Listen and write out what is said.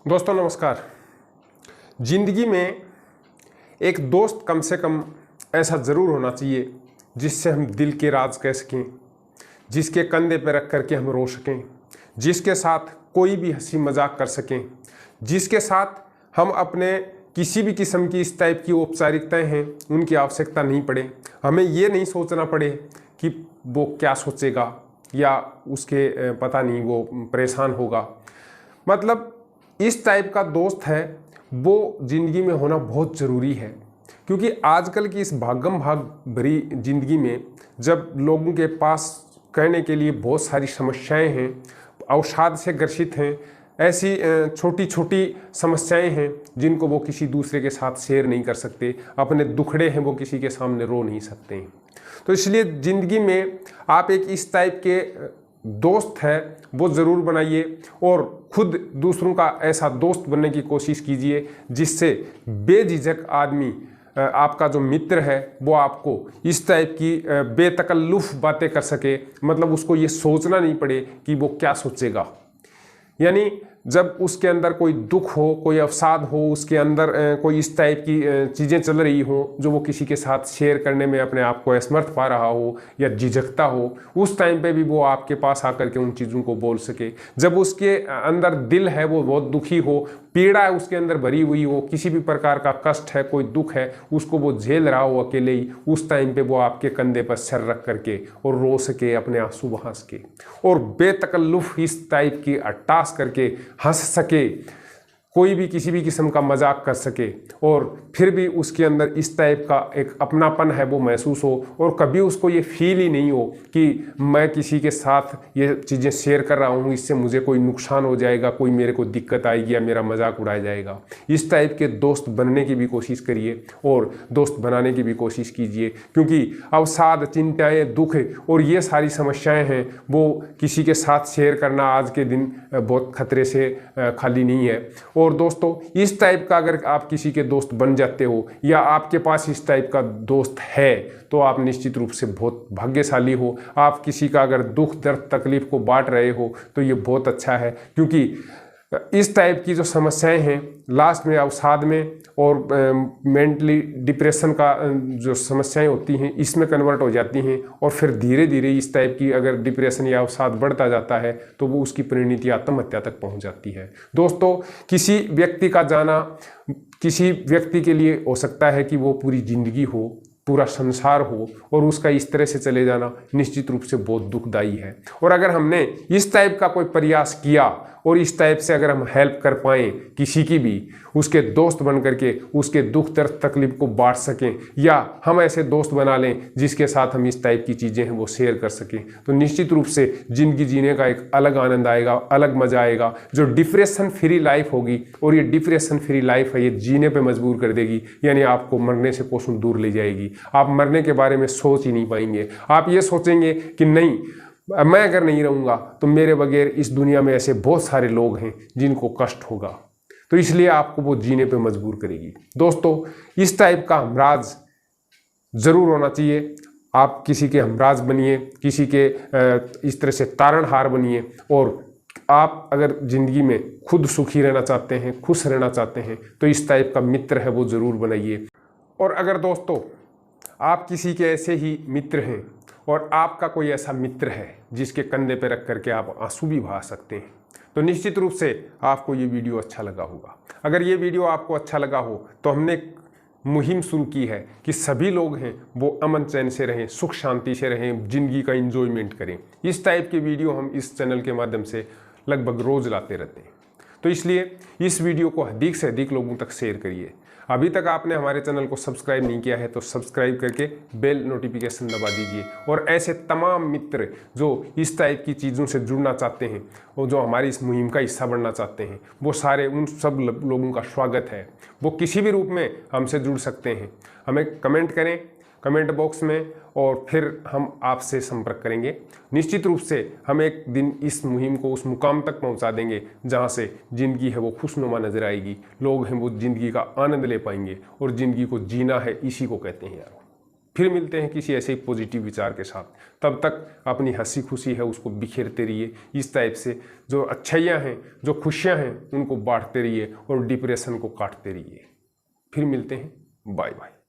दोस्तों नमस्कार। ज़िंदगी में एक दोस्त कम से कम ऐसा ज़रूर होना चाहिए जिससे हम दिल के राज कह सकें, जिसके कंधे पर रख करके हम रो सकें, जिसके साथ कोई भी हंसी मजाक कर सकें, जिसके साथ हम अपने किसी भी किस्म की इस टाइप की औपचारिकताएं हैं उनकी आवश्यकता नहीं पड़े। हमें ये नहीं सोचना पड़े कि वो क्या सोचेगा या उसके पता नहीं वो परेशान होगा। मतलब इस टाइप का दोस्त है वो ज़िंदगी में होना बहुत ज़रूरी है, क्योंकि आजकल की इस भागम भाग भरी ज़िंदगी में जब लोगों के पास कहने के लिए बहुत सारी समस्याएं हैं, अवसाद से ग्रसित हैं, ऐसी छोटी छोटी समस्याएं हैं जिनको वो किसी दूसरे के साथ शेयर नहीं कर सकते, अपने दुखड़े हैं वो किसी के सामने रो नहीं सकते हैं। तो इसलिए ज़िंदगी में आप एक इस टाइप के दोस्त है वो ज़रूर बनाइए और खुद दूसरों का ऐसा दोस्त बनने की कोशिश कीजिए जिससे बेझिझक आदमी आपका जो मित्र है वो आपको इस टाइप की बेतकल्लुफ़ बातें कर सके। मतलब उसको ये सोचना नहीं पड़े कि वो क्या सोचेगा। यानी जब उसके अंदर कोई दुख हो, कोई अवसाद हो, उसके अंदर कोई इस टाइप की चीज़ें चल रही हो जो वो किसी के साथ शेयर करने में अपने आप को असमर्थ पा रहा हो या झिझकता हो, उस टाइम पे भी वो आपके पास आकर के उन चीज़ों को बोल सके। जब उसके अंदर दिल है वो बहुत दुखी हो, पीड़ा है उसके अंदर भरी हुई हो, किसी भी प्रकार का कष्ट है, कोई दुख है, उसको वो झेल रहा हो अकेले ही, उस टाइम पे वो आपके कंधे पर सर रख करके और रो सके, अपने आंसू बहा सके और बेतकल्लुफ़ इस टाइप की अट्टास करके हंस सके, कोई भी किसी भी किस्म का मजाक कर सके और फिर भी उसके अंदर इस टाइप का एक अपनापन है वो महसूस हो और कभी उसको ये फील ही नहीं हो कि मैं किसी के साथ ये चीज़ें शेयर कर रहा हूँ, इससे मुझे कोई नुकसान हो जाएगा, कोई मेरे को दिक्कत आएगी या मेरा मजाक उड़ाया जाएगा। इस टाइप के दोस्त बनने की भी कोशिश करिए और दोस्त बनाने की भी कोशिश कीजिए, क्योंकि अवसाद, चिंताएँ, दुख और ये सारी समस्याएँ हैं वो किसी के साथ शेयर करना आज के दिन बहुत खतरे से खाली नहीं है। और दोस्तों इस टाइप का अगर आप किसी के दोस्त बन जाते हो या आपके पास इस टाइप का दोस्त है तो आप निश्चित रूप से बहुत भाग्यशाली हो। आप किसी का अगर दुख दर्द तकलीफ को बांट रहे हो तो ये बहुत अच्छा है, क्योंकि इस टाइप की जो समस्याएं हैं लास्ट में अवसाद में और मेंटली डिप्रेशन का जो समस्याएं होती हैं इसमें कन्वर्ट हो जाती हैं और फिर धीरे धीरे इस टाइप की अगर डिप्रेशन या अवसाद बढ़ता जाता है तो वो उसकी परिणति आत्महत्या तक पहुंच जाती है। दोस्तों किसी व्यक्ति का जाना किसी व्यक्ति के लिए हो सकता है कि वो पूरी जिंदगी हो, पूरा संसार हो, और उसका इस तरह से चले जाना निश्चित रूप से बहुत दुखदाई है। और अगर हमने इस टाइप का कोई प्रयास किया और इस टाइप से अगर हम हेल्प कर पाएँ किसी की भी, उसके दोस्त बन करके उसके दुख दर्द तकलीफ को बांट सकें या हम ऐसे दोस्त बना लें जिसके साथ हम इस टाइप की चीज़ें हैं वो शेयर कर सकें, तो निश्चित रूप से ज़िंदगी जीने का एक अलग आनंद आएगा, अलग मज़ा आएगा। जो डिप्रेशन फ्री लाइफ होगी, और ये डिप्रेशन फ्री लाइफ है, ये जीने पर मजबूर कर देगी, यानी आपको मरने से कोसों दूर ले जाएगी। आप मरने के बारे में सोच ही नहीं पाएंगे। आप ये सोचेंगे कि नहीं, मैं अगर नहीं रहूँगा तो मेरे बगैर इस दुनिया में ऐसे बहुत सारे लोग हैं जिनको कष्ट होगा, तो इसलिए आपको वो जीने पे मजबूर करेगी। दोस्तों इस टाइप का हमराज ज़रूर होना चाहिए। आप किसी के हमराज बनिए, किसी के इस तरह से तारणहार बनिए, और आप अगर ज़िंदगी में खुद सुखी रहना चाहते हैं, खुश रहना चाहते हैं, तो इस टाइप का मित्र है वो ज़रूर बनाइए। और अगर दोस्तों आप किसी के ऐसे ही मित्र हैं और आपका कोई ऐसा मित्र है जिसके कंधे पे रख करके आप आंसू भी बहा सकते हैं, तो निश्चित रूप से आपको ये वीडियो अच्छा लगा होगा। अगर ये वीडियो आपको अच्छा लगा हो तो हमने एक मुहिम शुरू की है कि सभी लोग हैं वो अमन चैन से रहें, सुख शांति से रहें, ज़िंदगी का इंजॉयमेंट करें। इस टाइप के वीडियो हम इस चैनल के माध्यम से लगभग रोज़ लाते रहते हैं, तो इसलिए इस वीडियो को अधिक से अधिक लोगों तक शेयर करिए। अभी तक आपने हमारे चैनल को सब्सक्राइब नहीं किया है तो सब्सक्राइब करके बेल नोटिफिकेशन दबा दीजिए। और ऐसे तमाम मित्र जो इस टाइप की चीज़ों से जुड़ना चाहते हैं और जो हमारी इस मुहिम का हिस्सा बनना चाहते हैं, वो सारे उन सब लोगों का स्वागत है। वो किसी भी रूप में हमसे जुड़ सकते हैं। हमें कमेंट करें कमेंट बॉक्स में और फिर हम आपसे संपर्क करेंगे। निश्चित रूप से हम एक दिन इस मुहिम को उस मुकाम तक पहुंचा देंगे जहां से ज़िंदगी है वो खुशनुमा नजर आएगी, लोग हैं वो ज़िंदगी का आनंद ले पाएंगे, और ज़िंदगी को जीना है इसी को कहते हैं यार। फिर मिलते हैं किसी ऐसे पॉजिटिव विचार के साथ। तब तक अपनी हंसी खुशी है उसको बिखेरते रहिए। इस टाइप से जो अच्छाइयाँ हैं, जो खुशियाँ हैं, उनको बांटते रहिए और डिप्रेशन को काटते रहिए। फिर मिलते हैं, बाय बाय।